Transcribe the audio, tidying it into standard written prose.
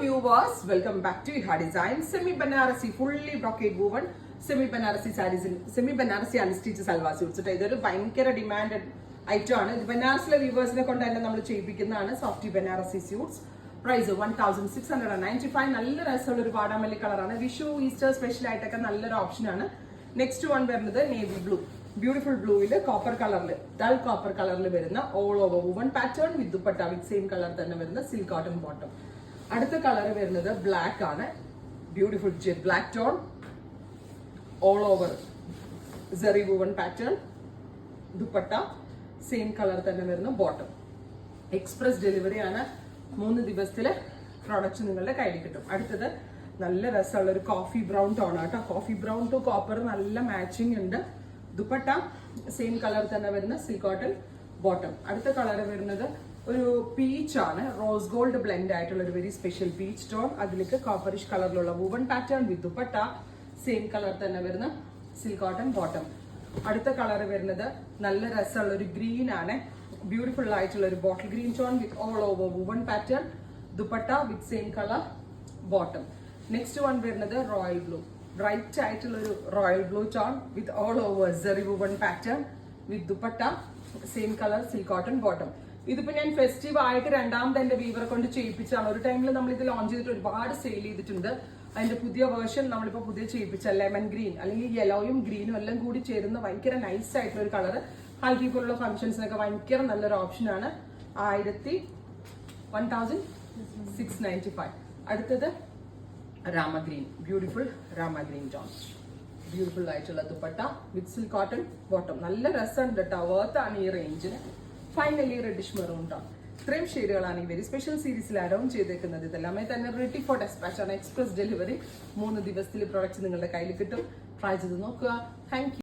Viewers, welcome back to Iha Design. Semi Banarasi fully brocade woven semi Banarasi sarees in semi Banarasi unstitched salwar suits. ഇതൊരു ഭയങ്കര demanded item ആണ്. ബനാറസിലെ വ്യൂവേഴ്സിനെ കൊണ്ട് തന്നെ നമ്മൾ ചെയ്യിപ്പിക്കുന്നതാണ് softy Banarasi suites. Price 1695. നല്ല രസമുള്ള ഒരു വാടാമല്ലി കളറാണ്. വിഷു ഈസ്റ്റർ സ്പെഷ്യൽ ആയിട്ടൊക്കെ നല്ലൊരു ഓപ്ഷനാണ്. നെക്സ്റ്റ് വൺ വരുന്നത് നേവി ബ്ലൂ. ബ്യൂട്ടിഫുൾ ബ്ലൂവിൽ കോപ്പർ കളറിൽ ഡൾ കോപ്പർ കളറിൽ വരുന്ന all over woven pattern with dupatta with same colour തന്നെ വരുന്ന സിൽക്ക് കോട്ടൺ ബോട്ടം. അടുത്ത കളർ വരുന്നത് ബ്ലാക്ക് ആണ്. Beautiful jet black tone all over zari woven pattern dupatta same colour തന്നെ വരുന്ന ബോട്ടം. എക്സ്പ്രസ് ഡെലിവറി ആണ്. 3 ദിവസത്തില് പ്രോഡക്റ്റ് നിങ്ങളുടെ കയ്യിൽ കിട്ടും. അടുത്തത് നല്ല രസമുള്ള ഒരു കോഫി ബ്രൗൺ ടോൺ ആട്ടോ. കോഫി ബ്രൗൺ ടു കോപ്പർ നല്ല മാച്ചിങ് ഉണ്ട്. ദുപ്പട്ട സെയിം കളർ തന്നെ വരുന്ന സിൽക്ക് കോട്ടൺ ബോട്ടം. അടുത്ത കളർ വരുന്നത് ഒരു പീച്ച് ആണ്. റോസ് ഗോൾഡ് ബ്ലെൻഡ് ആയിട്ടുള്ള ഒരു വെരി സ്പെഷ്യൽ പീച്ച് ടോൺ. അതിലേക്ക് കോപ്പറിഷ് കളറിലുള്ള woven pattern with dupatta same colour തന്നെ വരുന്ന സിൽക്ക് കോട്ടൺ ബോട്ടം. അടുത്ത കളർ വരുന്നത് നല്ല രസമുള്ള ഒരു ഗ്രീൻ ആണ്. ബ്യൂട്ടിഫുൾ ആയിട്ടുള്ള ഒരു bottle green tone with all over woven pattern dupatta with same colour bottom. Next one വരുന്നത് റോയൽ ബ്ലൂ. ബ്രൈറ്റ് ആയിട്ടുള്ള ഒരു royal blue tone with all over zari woven pattern with dupatta same colour silk cotton bottom. ഇതിപ്പോ ഞാൻ festive ആയിട്ട് രണ്ടാമത് എന്റെ വീവറെ കൊണ്ട് ചെയ്യിപ്പിച്ചാണ്. ഒരു ടൈമിൽ നമ്മൾ ഇത് ലോഞ്ച് ചെയ്തിട്ട് ഒരുപാട് സെയിൽ ചെയ്തിട്ടുണ്ട്. അതിന്റെ പുതിയ വേർഷൻ നമ്മളിപ്പോ പുതിയ ചെയ്യിപ്പിച്ച ലെമൺ ഗ്രീൻ അല്ലെങ്കിൽ യെലോയും ഗ്രീനും എല്ലാം കൂടി ചേരുന്ന ഭയങ്കര നൈസ് ആയിട്ടുള്ള ഒരു കളർ. ഹൽദി പോലുള്ള ഫംഗ്ഷൻസിനൊക്കെ ഭയങ്കര നല്ലൊരു ഓപ്ഷനാണ്. 1695. അടുത്തത് Rama green. Beautiful Rama green tone. Beautiful ആയിട്ടുള്ള dupatta with silk cotton bottom. നല്ല രസമുണ്ട് കേട്ടോ. വേർത്താണ് ഈ റേഞ്ചിന്. Finally reddish maroon tone. ഇത്രയും ഷെയ്ഡുകളാണ് ഈ വെരി സ്പെഷ്യൽ സീരീസിൽ അറൗണ്ട് ചെയ്തേക്കുന്നത്. ഇതെല്ലാമേ തന്നെ റെഡി ഫോർ ഡെസ്പാച്ച് ആണ്. Express delivery. 3 ദിവസത്തിൽ പ്രോഡക്റ്റ് നിങ്ങളുടെ കയ്യിൽ കിട്ടും. ട്രൈ ചെയ്ത് നോക്കുക. Thank you.